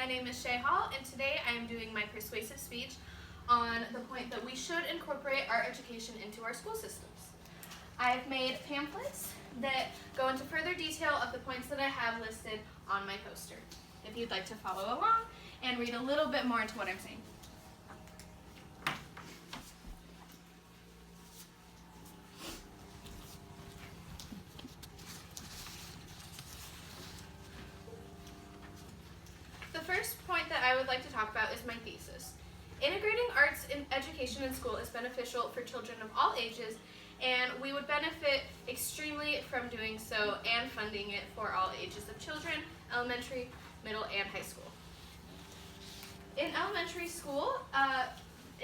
My name is Shay Hall, and today I am doing my persuasive speech on the point that we should incorporate art education into our school systems. I have made pamphlets that go into further detail of the points that I have listed on my poster, if you'd like to follow along and read a little bit more into what I'm saying. The first point that I would like to talk about is my thesis. Integrating arts in education in school is beneficial for children of all ages, and we would benefit extremely from doing so and funding it for all ages of children, elementary, middle, and high school. In elementary school,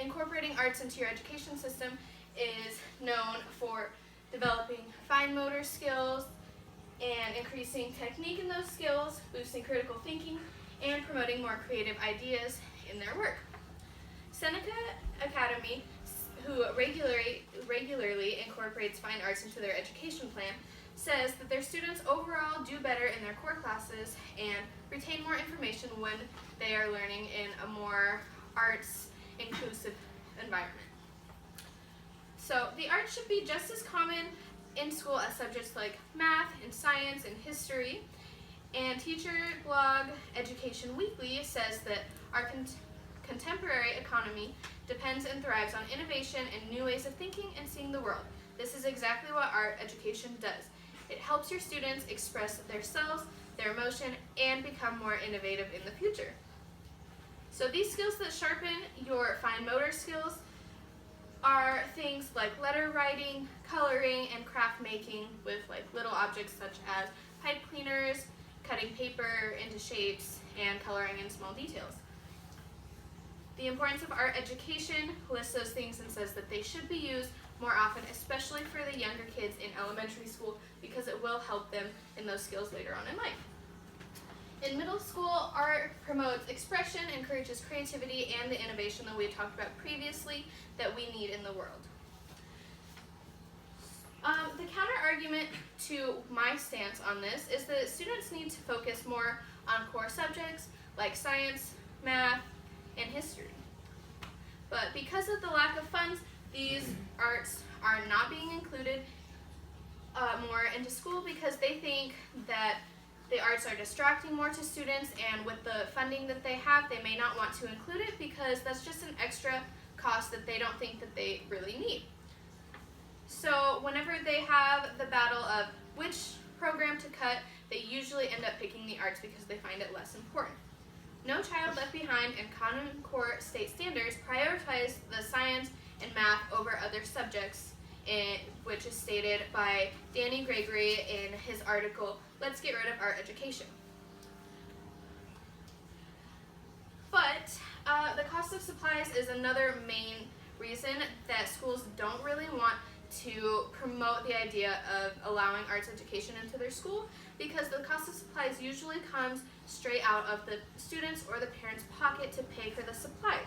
incorporating arts into your education system is known for developing fine motor skills and increasing technique in those skills, boosting critical thinking, and promoting more creative ideas in their work. Seneca Academy, who regularly incorporates fine arts into their education plan, says that their students overall do better in their core classes and retain more information when they are learning in a more arts-inclusive environment. So the arts should be just as common in school as subjects like math and science and history. And teacher blog Education Weekly says that our contemporary economy depends and thrives on innovation and new ways of thinking and seeing the world. This is exactly what art education does. It helps your students express themselves, their emotion, and become more innovative in the future. So these skills that sharpen your fine motor skills are things like letter writing, coloring, and craft making with like little objects such as pipe cleaners, cutting paper into shapes, and coloring in small details. The importance of art education lists those things and says that they should be used more often, especially for the younger kids in elementary school, because it will help them in those skills later on in life. In middle school, art promotes expression, encourages creativity, and the innovation that we talked about previously that we need in the world. The counter-argument to my stance on this is that students need to focus more on core subjects like science, math, and history. But because of the lack of funds, these arts are not being included more into school because they think that the arts are distracting more to students, and with the funding that they have, they may not want to include it because that's just an extra cost that they don't think that they really need. So whenever they have the battle of which program to cut, they usually end up picking the arts because they find it less important. No Child Left Behind and Common Core state standards prioritize the science and math over other subjects, which is stated by Danny Gregory in his article, Let's Get Rid of Art Education. But the cost of supplies is another main reason that schools don't really want to promote the idea of allowing arts education into their school, because the cost of supplies usually comes straight out of the students' or the parents' pocket to pay for the supplies.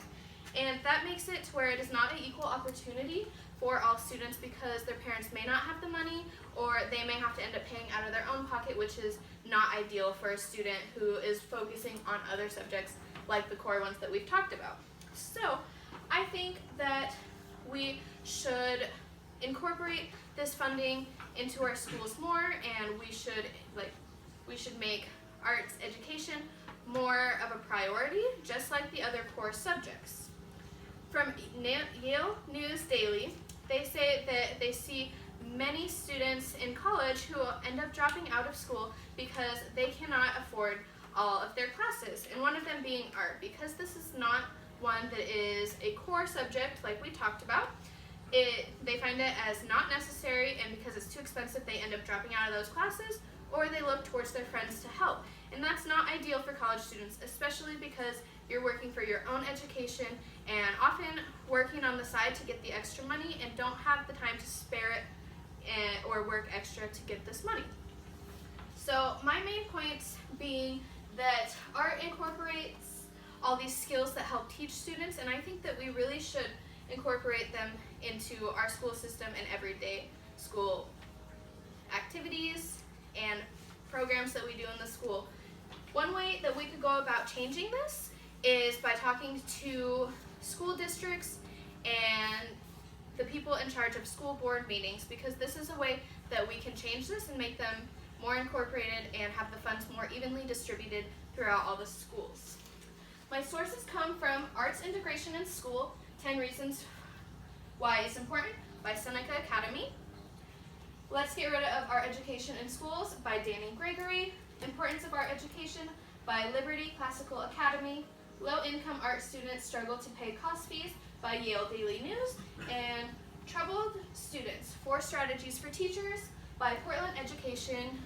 And that makes it to where it is not an equal opportunity for all students because their parents may not have the money, or they may have to end up paying out of their own pocket, which is not ideal for a student who is focusing on other subjects like the core ones that we've talked about. So I think that we should incorporate this funding into our schools more, and we should make arts education more of a priority, just like the other core subjects. From Yale News Daily, they say that they see many students in college who end up dropping out of school because they cannot afford all of their classes, and one of them being art, because this is not one that is a core subject like we talked about. They find it as not necessary, and because it's too expensive, they end up dropping out of those classes, or they look towards their friends to help. And that's not ideal for college students, especially because you're working for your own education and often working on the side to get the extra money and don't have the time to spare it or work extra to get this money. So my main points being that art incorporates all these skills that help teach students, and I think that we really should incorporate them into our school system and everyday school activities and programs that we do in the school. One way that we could go about changing this is by talking to school districts and the people in charge of school board meetings, because this is a way that we can change this and make them more incorporated and have the funds more evenly distributed throughout all the schools. My sources come from Arts Integration in School, 10 Reasons Why It's Important by Seneca Academy. Let's Get Rid of Art Education in Schools by Danny Gregory. Importance of Art Education by Liberty Classical Academy. Low-Income Art Students Struggle to Pay Cost Fees by Yale Daily News. And Troubled Students, 4 Strategies for Teachers by Portland Education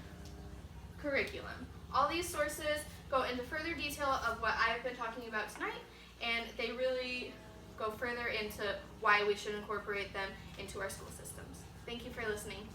Curriculum. All these sources go into further detail of what I've been talking about tonight, and they really go further into why we should incorporate them into our school systems. Thank you for listening.